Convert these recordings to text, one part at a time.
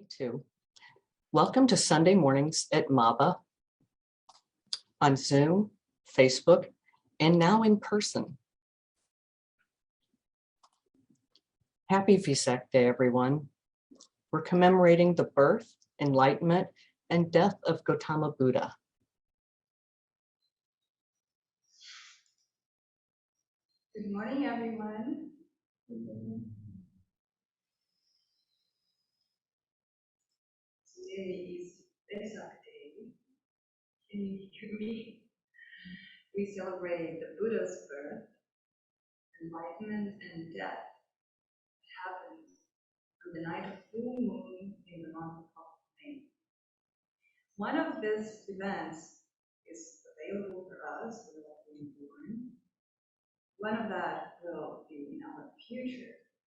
2022. Welcome to Sunday mornings at MABA on Zoom, Facebook, and now in person. Happy Vesak Day, everyone. We're commemorating the birth, enlightenment, and death of Gautama Buddha. Good morning, everyone. Today is Vesak Day. Can you hear me? We celebrate the Buddha's birth, enlightenment, and death. It happened on the night of full moon in the month of May. One of these events is available for us without being born. One of that will be in our future.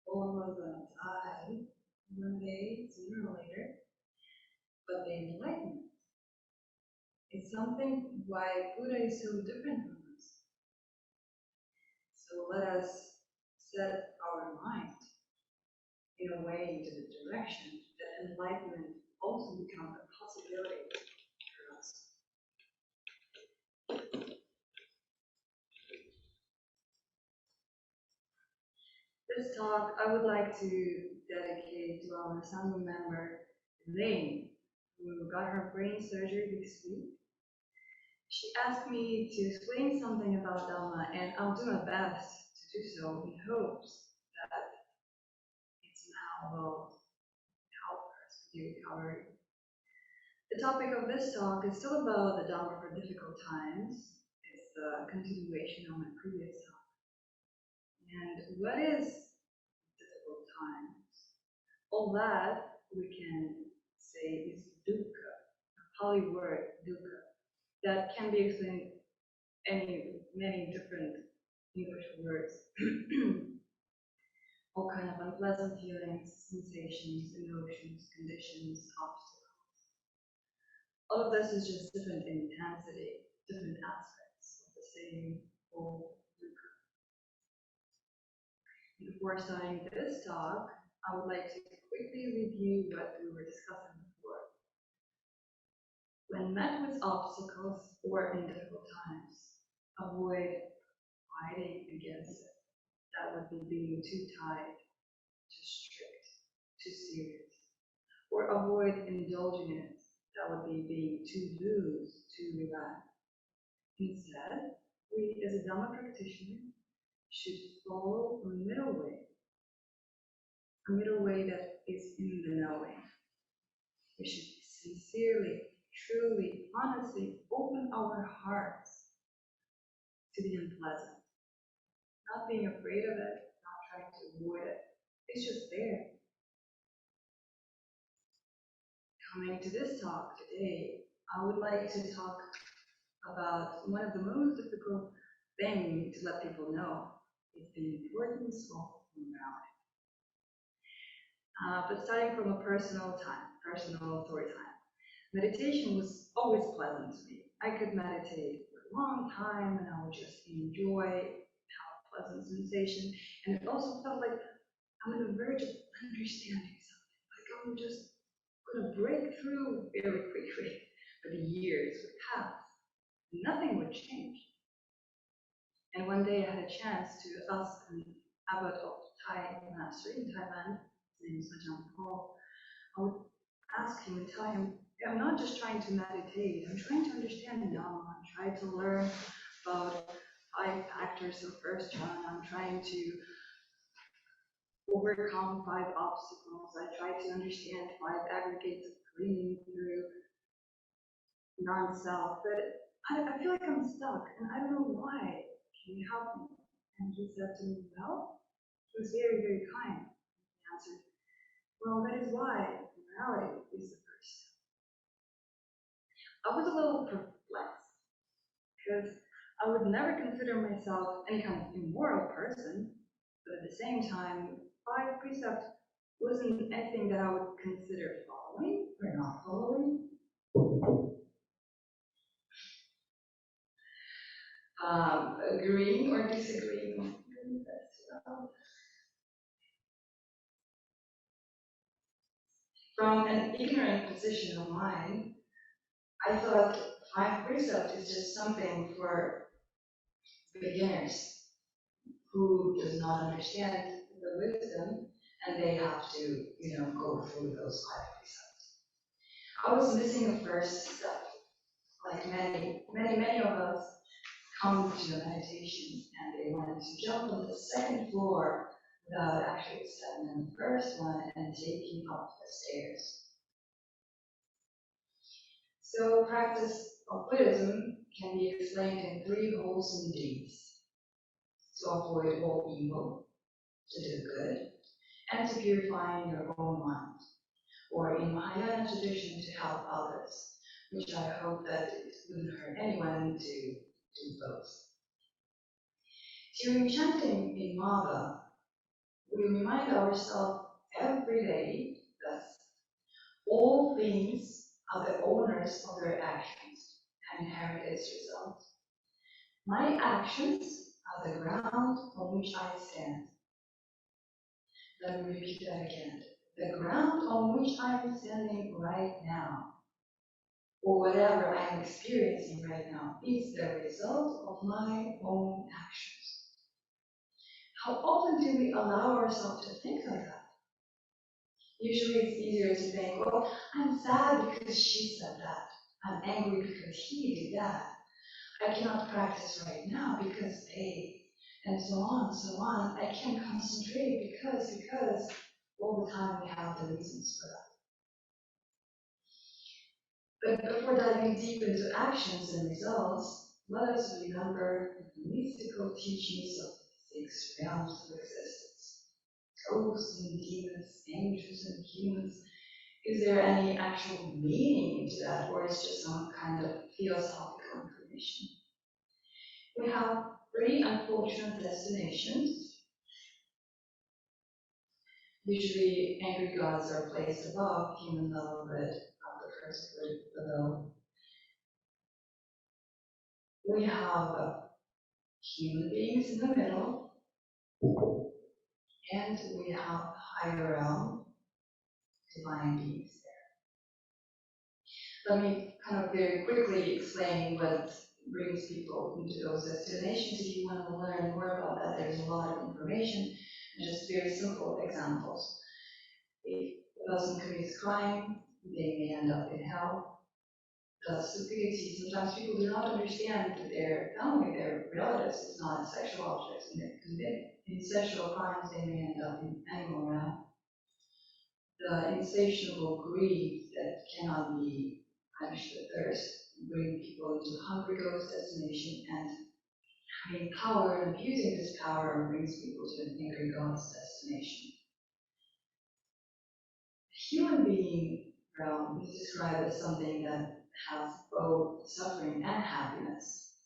All of us will die one day, sooner or later. But the enlightenment is something why Buddha is so different from us. So let us set our mind in a way into the direction that enlightenment also becomes a possibility for us. This talk I would like to dedicate to our Sangha member, Elaine, who got her brain surgery this week. She asked me to explain something about Dharma, and I'll do my best to do so in hopes that it somehow will help her to recover. The topic of this talk is still about the Dharma for difficult times. It's the continuation of my previous talk. And what is difficult times? All that we can say is dukkha, a Pali word, dukkha, that can be explained many different English words. All kind of unpleasant feelings, sensations, emotions, conditions, obstacles. All of this is just different intensity, different aspects of the same whole dukkha. Before starting this talk, I would like to quickly review what we were discussing before. When met with obstacles or in difficult times, avoid fighting against it. That would be being too tight, too strict, too serious. Or avoid indulging in it. That would be being too loose, too relaxed. Instead, we as a Dharma practitioner should follow a middle way that is in the knowing. We should sincerely, truly, honestly open our hearts to the unpleasant. Not being afraid of it, not trying to avoid it. It's just there. Coming to this talk today, I would like to talk about one of the most difficult things to let people know is the importance of morality. But starting from a personal story time, meditation was always pleasant to me. I could meditate for a long time and I would just enjoy, have a pleasant sensation, and it also felt like I'm on the verge of understanding something, like I'm just going to break through very quickly, but the years would pass, and nothing would change. And one day I had a chance to ask an abbot of Thai monastery in Thailand, his name is Ajahn Paul. I would ask him and tell him, I'm not just trying to meditate, I'm trying to understand the Dharma, I'm trying to learn about 5 factors of first jhana, I'm trying to overcome 5 obstacles, I try to understand 5 aggregates of clinging through non-self, but I feel like I'm stuck and I don't know why. Can you help me? And he said to me, well, he was very, very kind. He answered, well, that is why morality is the first step. I was a little perplexed because I would never consider myself any kind of immoral person, but at the same time, 5 precepts wasn't anything that I would consider following or not following. Agreeing or disagreeing. From an ignorant position of mine, I thought 5 precepts is just something for beginners who does not understand the wisdom, and they have to, go through those 5 precepts. I was missing the first step. Like many of us come to a meditation and they want to jump on the second floor without actually stepping on the first one and taking up the stairs. So practice of Buddhism can be explained in 3 wholesome deeds: to avoid all evil, to do good, and to purify your own mind, or in Mahayana tradition, to help others, which I hope that it wouldn't hurt anyone to do both. During chanting in MABA, we remind ourselves every day that all things are the owners of their actions and inherit its results. My actions are the ground on which I stand. Let me repeat that again. The ground on which I am standing right now, or whatever I am experiencing right now, is the result of my own actions. How often do we allow ourselves to think like that? Usually it's easier to think, well, I'm sad because she said that. I'm angry because he did that. I cannot practice right now because they, and so on and so on. I can't concentrate because all the time we have the reasons for that. But before diving deep into actions and results, let us remember the mystical teachings of the 6 realms of existence. Ghosts and demons, angels and humans. Is there any actual meaning into that, or is it just some kind of philosophical information? We have 3 unfortunate destinations. Usually, angry gods are placed above human level, but the first group below. We have human beings in the middle, and we have higher realm, divine beings there. Let me kind of very quickly explain what brings people into those destinations. If you want to learn more about that, there's a lot of information and just very simple examples. If a person commits crime, they may end up in hell. The stupidity, sometimes people do not understand that their family, their relatives, is not sexual objects, and they commit incestual crimes, they may end up in animal realm. The insatiable greed that cannot be punished with thirst bring people into hungry ghost destination, and having power and abusing this power brings people to an angry god's destination. The human being realm is described as something that has both suffering and happiness.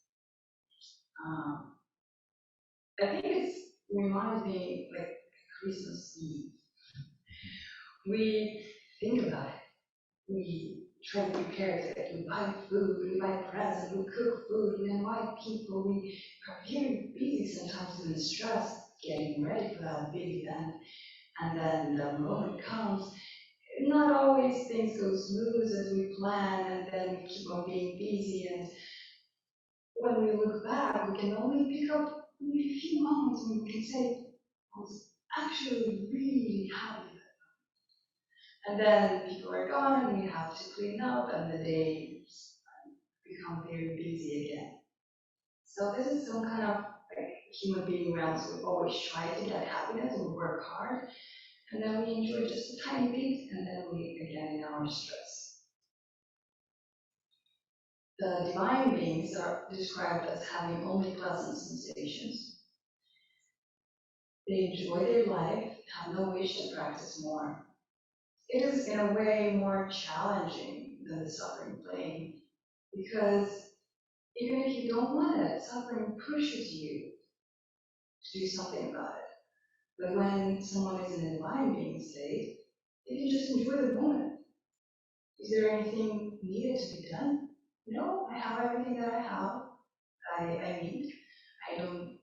I think it reminds me like Christmas Eve. We think about it. We try to prepare for it. We buy food, we buy presents, we cook food, we invite people. We are very busy, sometimes even stressed, getting ready for that big event. And then the moment comes. Not always things go smooth as we plan, and then we keep on being busy. And when we look back, we can only pick up maybe a few moments when we can say, I was actually really happy. And then people are gone, and we have to clean up, and the day become very busy again. So this is some kind of like human being realms. We always try to get happiness, and we work hard, and then we enjoy just a tiny bit, and then we again in our stress. The divine beings are described as having only pleasant sensations. They enjoy their life, have no wish to practice more. It is in a way more challenging than the suffering plane, because even if you don't want it, suffering pushes you to do something about it. But when someone is in a divine being state, they can just enjoy the moment. Is there anything needed to be done? No, I have everything that I have, I need. I don't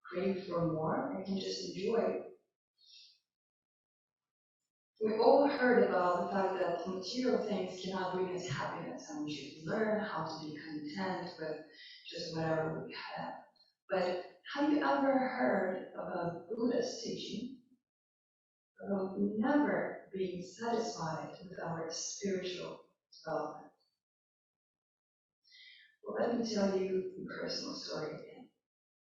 crave for more, I can just enjoy. We all heard about the fact that material things cannot bring us happiness, and we should learn how to be content with just whatever we have. But have you ever heard of a Buddhist teaching about never being satisfied with our spiritual development? Well, let me tell you a personal story again.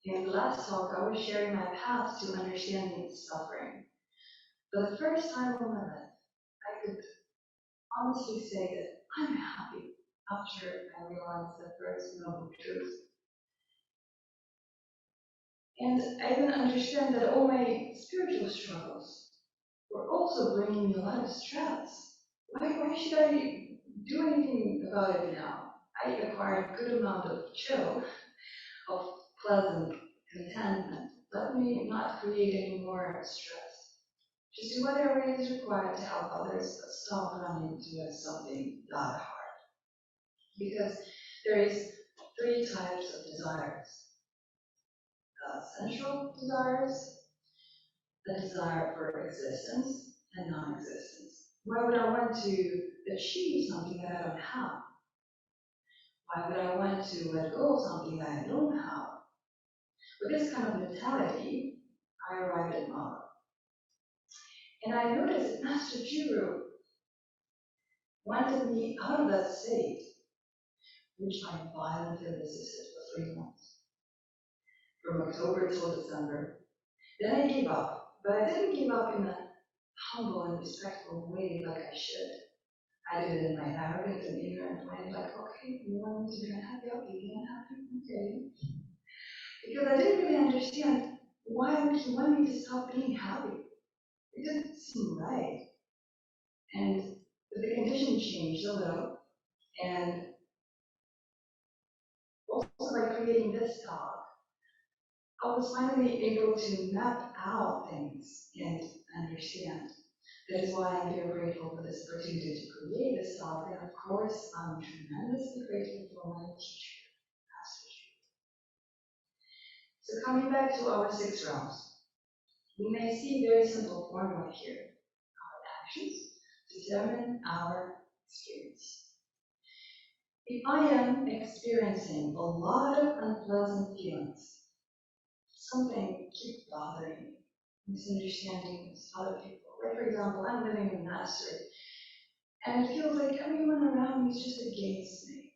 In the last talk, I was sharing my path to understanding suffering. For the first time in my life, I could honestly say that I'm happy after I realized the first noble truth. And I even understand that all my spiritual struggles were also bringing me a lot of stress. Why should I do anything about it now? I acquired a good amount of chill, of pleasant contentment. Let me not create any more stress. Just do whatever is required to help others, but stop running into something that hard. Because there is 3 types of desires. Sensual desires, the desire for existence, and non-existence. Why would I want to achieve something that I don't have? Why would I want to let go of something that I don't have? With this kind of mentality, I arrived at MABA. And I noticed that Master Juru wanted me out of that state, which I violently resisted for 3 months, from October till December. Then I gave up, but I didn't give up in a humble and respectful way like I should. I did it in my arrogant and ignorant way, like, okay, you want me to be unhappy, okay, be unhappy, okay. Because I didn't really understand why would he want me to stop being happy. It didn't seem right. And the condition changed a little, and also by creating this talk, I was finally able to map out things and understand. That is why I'm very grateful for this opportunity to create this talk, and of course, I'm tremendously grateful for my teacher, Master Ju. So coming back to our 6 realms, we may see a very simple formula here. Our actions determine our experience. If I am experiencing a lot of unpleasant feelings, something keeps bothering me, misunderstandings, other people. Like, for example, I'm living in Mastery, and it feels like everyone around me is just against me.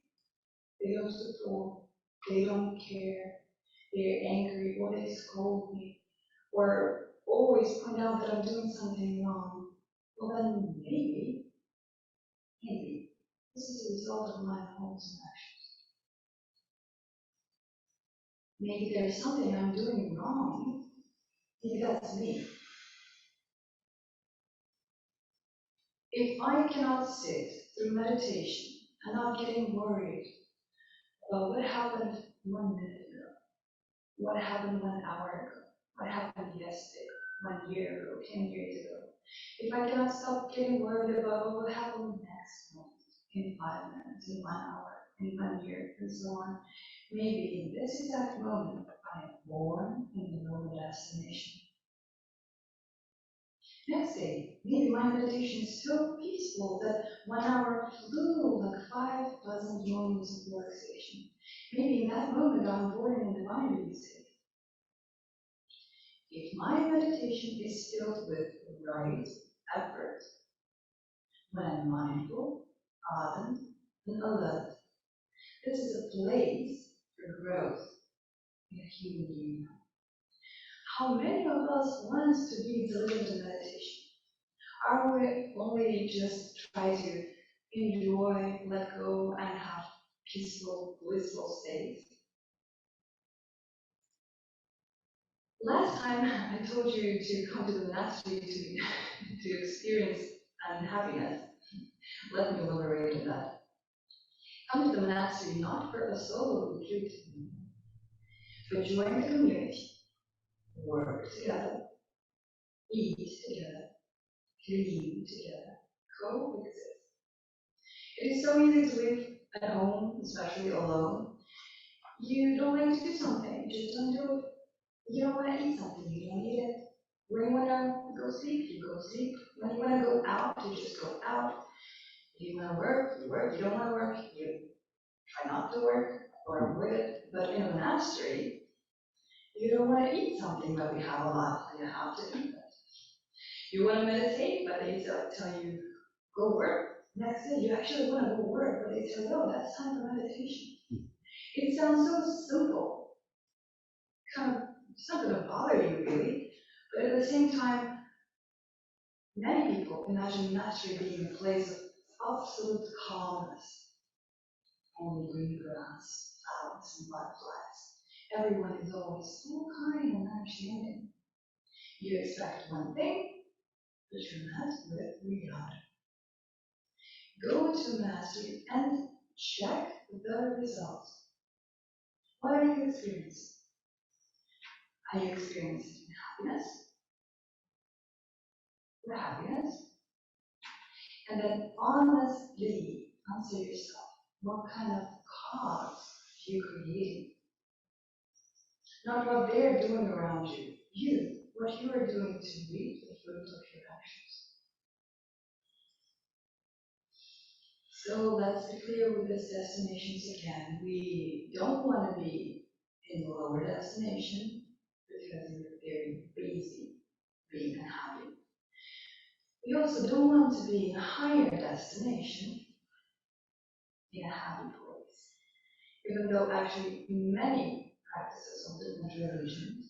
They don't support, they don't care, they're angry, or they scold me, or always point out that I'm doing something wrong. Well, then maybe, this is a result of my thoughts and actions. Maybe there's something I'm doing wrong. Maybe that's me. If I cannot sit through meditation and not getting worried about what happened 1 minute ago, what happened 1 hour ago, what happened yesterday, 1 year ago, 10 years ago, if I cannot stop getting worried about what will happen next month, in 5 minutes, in 1 hour, in 1 year, and so on, maybe in this exact moment, I am born in the noble destination. Next day, maybe my meditation is so peaceful that 1 hour flew like 5 pleasant moments of relaxation. Maybe in that moment I'm born in a divine state. If my meditation is filled with right effort, when I'm mindful, ardent, and alert, this is a place for growth in a human being. How many of us want to be diligent in meditation? Are we only just try to enjoy, let go, and have peaceful, blissful states? Last time I told you to come to the monastery to experience unhappiness. Let me elaborate on that. Come to the monastery not for a solo retreat, but join the community, work together, eat together, dream together, coexist. It is so easy to live at home, especially alone. You don't like to do something, just don't do it. You don't want to eat something, you don't eat it. When you want to go sleep, you go sleep. When you want to go out, you just go out. If you want to work, you work. If you don't want to work, you try not to work or avoid it. But in a monastery, you don't want to eat something, but we have a lot, and you have to eat it. You want to meditate, but they tell you, go work. Next day, you actually want to go work, but they tell you, oh, that's time for meditation. It sounds so simple. It's not going to bother you really, but at the same time, many people imagine monastery being a place of absolute calmness, only green grass, flowers, and butterflies. Everyone is always so kind and understanding. You expect one thing, but you're met with reality. Go to monastery and check the results. What are you experiencing? Are you experiencing happiness? Or happiness? And then honestly answer yourself, what kind of cause are you creating? Not what they're doing around you. You, what you are doing to reap the fruit of your actions. So let's be clear with these destinations again. We don't want to be in the lower destination because we're very busy being unhappy. We also don't want to be in a higher destination in a happy place. Even though actually many practices of different religions,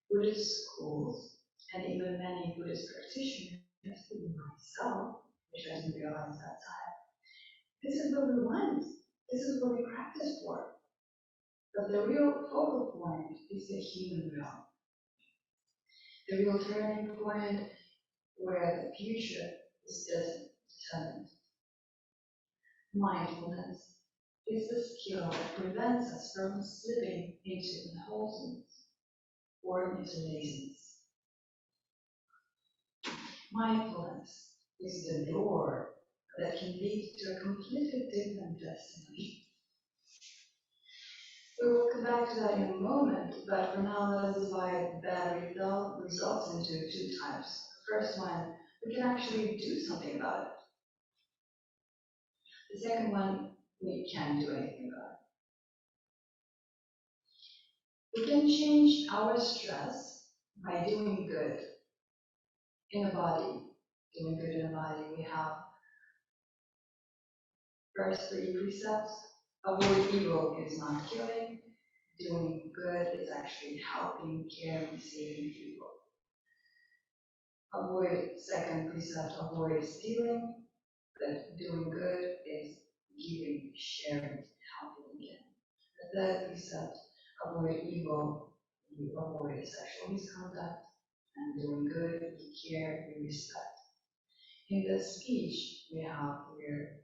Buddhist schools, and even many Buddhist practitioners, including myself, which I didn't realize that time, this is what we want. This is what we practice for. But the real focal point is the human realm. The real turning point where the future is determined. Mindfulness is the skill that prevents us from slipping into unwholesomeness or into laziness. Mindfulness is the door that can lead to a completely different destination. We will come back to that in a moment, but for now let us divide bad results into two types. The first one, we can actually do something about it. The second one, we can't do anything about it. We can change our stress by doing good in the body. Doing good in the body, we have first 3 precepts. Avoid evil is not killing. Doing good is actually helping, caring, saving people. Avoid, second precept, avoid stealing. But doing good is giving, sharing, helping again. The third precept, avoid evil. You avoid sexual misconduct. And doing good, you care, you respect. In the speech we have here,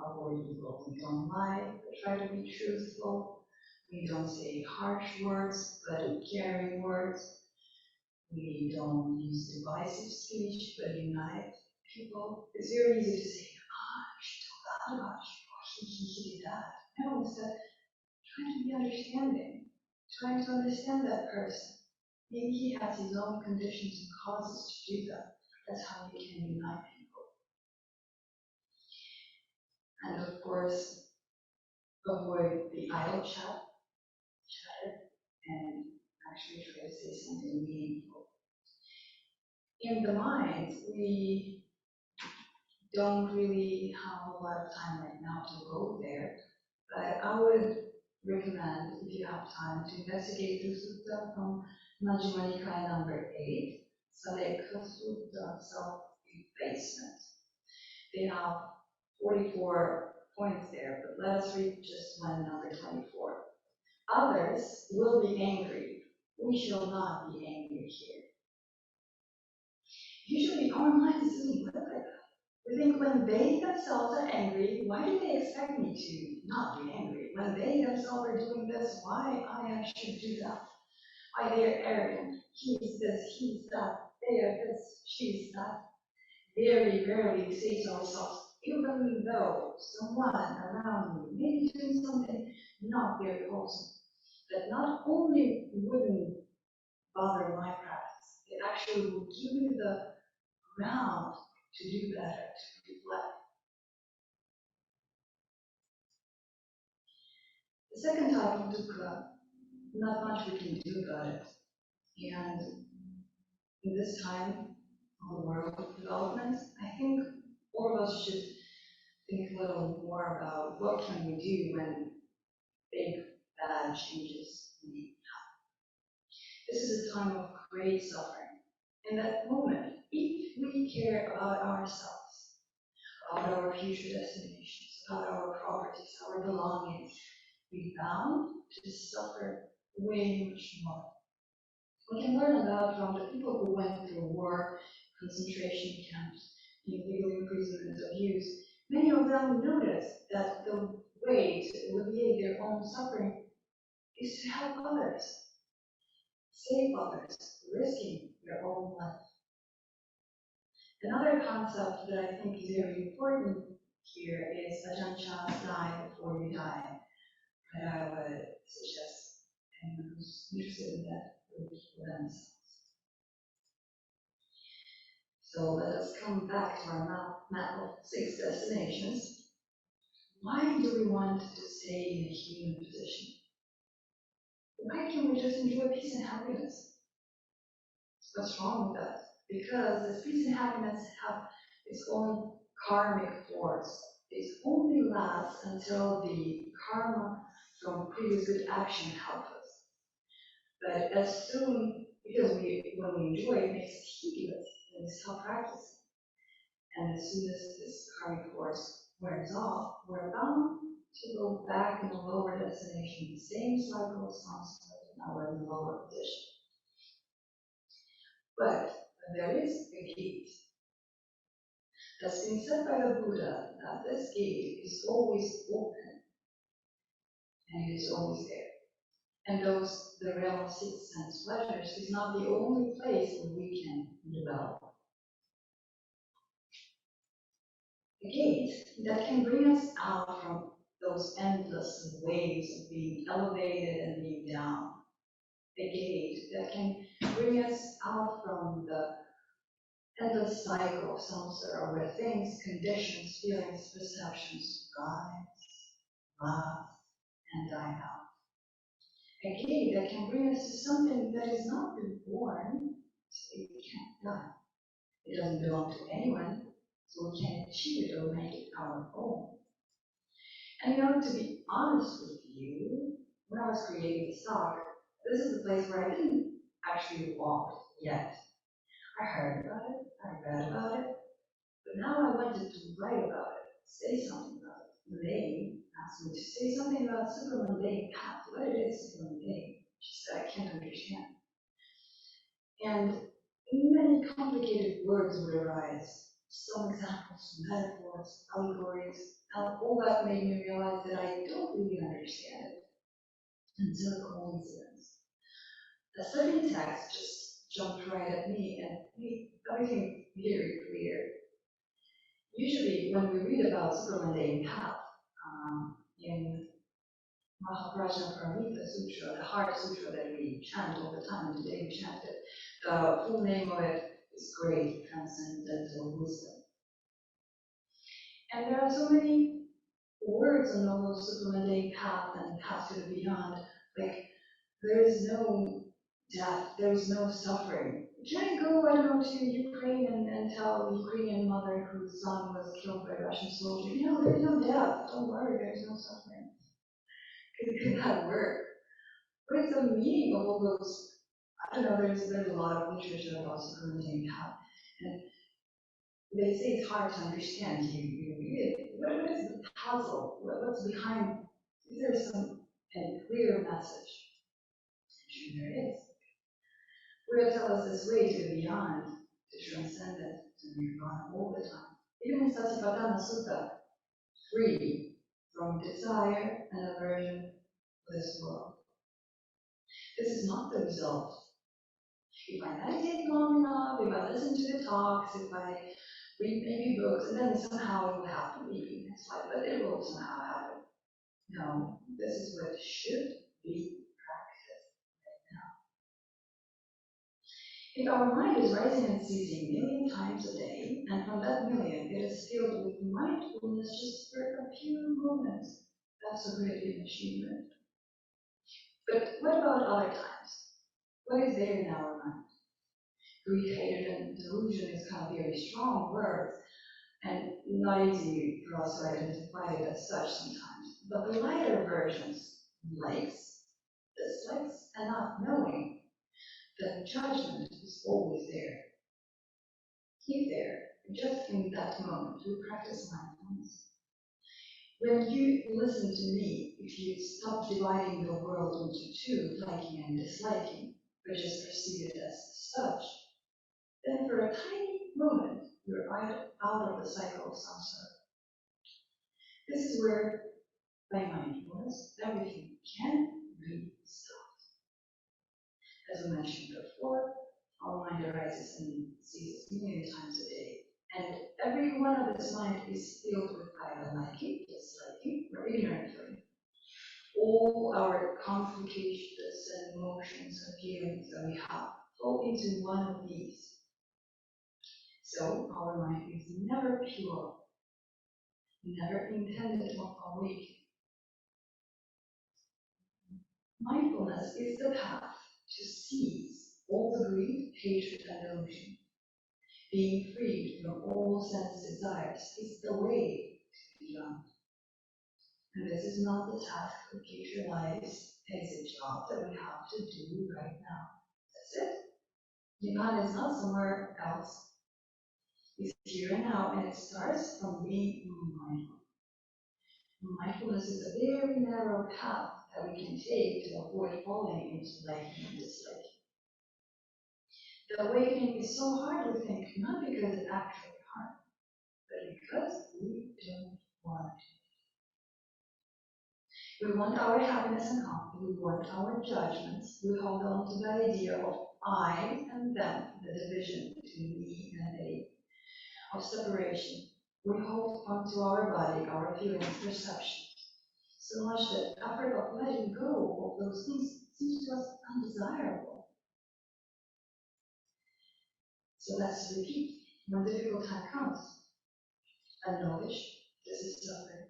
avoid evil. We don't lie, but try to be truthful. We don't say harsh words, but caring words. We don't use divisive speech, but unite people. It's very easy to say, she told that about you, or he did that. No, instead, trying to be understanding, trying to understand that person. Maybe he has his own conditions and causes to do that. That's how we can unite people. And of course, avoid the idle chatter, and actually try to say something meaningful. In the mind, we don't really have a lot of time right now to go there, but I would recommend, if you have time, to investigate the sutta from Majjhima Nikaya number 8, Salekha Sutta, self-effacement. They have 44 points there, but let us read just one, number 24. Others will be angry. We shall not be angry here. Usually our mind doesn't work like that. We think when they themselves are angry, why do they expect me to not be angry? When they themselves are doing this, why I should do that? Why they are arrogant? He's this, he's that. They are this, she's that. Very rarely we say to ourselves, even though someone around me may be doing something not very wholesome, that not only wouldn't bother my practice, It actually will give you the ground to do better, to reflect. The second type of dukkha, not much we can do about it. And in this time of the world of development, I think all of us should think a little more about what can we do when big bad changes need. This is a time of great suffering. In that moment, if we care about ourselves, about our future destinations, about our properties, our belongings, we're bound to suffer way much more. We can learn about from the people who went through war, concentration camps, illegal imprisonment, abuse. Many of them noticed that the way to alleviate their own suffering is to help others, save others, risking their own life. Another concept that I think is very important here is Ajahn die before you die. But I would suggest anyone who's interested in that would for themselves. So let us come back to our map of 6 destinations. Why do we want to stay in a human position? Why can't we just enjoy peace and happiness? What's wrong with that? Because this peace and happiness have its own karmic force. It only lasts until the karma from previous good action helps us. But as soon, because when we enjoy it, it makes us heedless and we stop practicing. And as soon as this karmic force wears off, we're bound to go back in a lower destination, the same cycle of samsara, now we're in the lower position. But there is a gate that's been said by the Buddha that this gate is always open and it is always there. And the realm of 6 sense pleasures is not the only place where we can develop. A gate that can bring us out from those endless waves of being elevated and being down. A gate that can bring us out from the endless cycle of samsara where things, conditions, feelings, perceptions rise, and die out. A gate that can bring us to something that is not been born, so it can't die. It doesn't belong to anyone, so we can't achieve it or make it our own. And in order to be honest with you, when I was creating this talk, this is the place where I didn't actually walk yet. I heard about it, I read about it, but now I wanted to write about it, say something about it. Elaine asked me to say something about supermundane path. What it is supermundane? She said, I can't understand. And many complicated words would arise. Some examples, metaphors, allegories, and all that made me realize that I don't really understand it until coincidence. A certain text just jumped right at me and made everything very clear. Usually, when we read about supermundane path in Mahaprajnaparamita Sutra, the Heart Sutra that we chant all the time, today we chant it, the full name of it is Great Transcendental Wisdom. And there are so many words on the supermundane path and path to the beyond, like there is no death, there is no suffering. Can I go, I don't know, to Ukraine and tell the Ukrainian mother whose son was killed by a Russian soldier, you know, there is no death, don't worry, there is no suffering. Could that work? What is the meaning of all those? I don't know, there's a lot of literature about supermundane path. And they say it's hard to understand. You read it. What is the puzzle? What's behind? Is there some clear message? Sure there is. Buddha tells us this way to the beyond, to transcendent, to nirvana all the time. Even in Satipatthana Sutta, free from desire and aversion for this world. This is not the result. If I meditate long enough, if I listen to the talks, if I read maybe books, and then somehow it will happen, maybe next life, but it will somehow happen. No, this is what should be practiced right If our mind is rising and ceasing a million times a day, and from that million it is filled with mindfulness just for a few moments, that's a great achievement. But what about other times? What is there in our mind? Greed, hatred, and delusion is kind of very strong words, and not easy for us to identify it as such sometimes. But the lighter versions, likes, dislikes, and not knowing, the judgment is always there. Keep there, just in that moment, we practice mindfulness. When you listen to me, if you stop dividing the world into two, liking and disliking, but just perceive it as such, then for a tiny moment, you're out of the cycle of samsara. This is where, by mindfulness, everything can be stopped. As I mentioned before, our mind arises and ceases a million times a day. And every one of this mind is filled with either liking, disliking, or ignorantly. All our complications and emotions and feelings that we have fall into one of these. So our mind is never pure, never intended or awake. Mindfulness is the path to seize all the greed, hatred, and delusion. Being freed from all sense desires is the way to beyond. And this is not the task of future lives. It is a job that we have to do right now. That's it. Beyond is not somewhere else. It's here and now, and it starts from being mindful. Mindfulness is a very narrow path that we can take to avoid falling into liking and disliking. The awakening is so hard, we think, not because it's actually hard, but because we don't want it. We want our happiness and comfort, we want our judgments, we hold on to the idea of I and them, the division between me and they, of separation. We hold on to our body, our feelings, perception, so much that the effort of letting go of those things seems to us undesirable. So let's repeat. When difficult time comes, acknowledge this is suffering.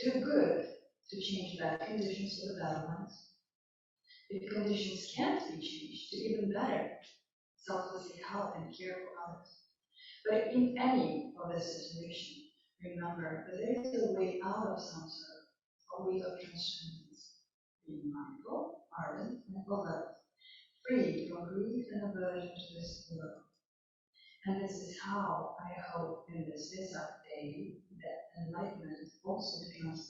Do good to change bad conditions for the better ones. If conditions can't be changed, do even better. Selflessly help and care for others. But in any of this situation, remember that there is a way out of samsara, a way of transcendence. Being mindful, ardent, and alert, free from greed and aversion to this world. And this is how I hope in this Vesak day that enlightenment also becomes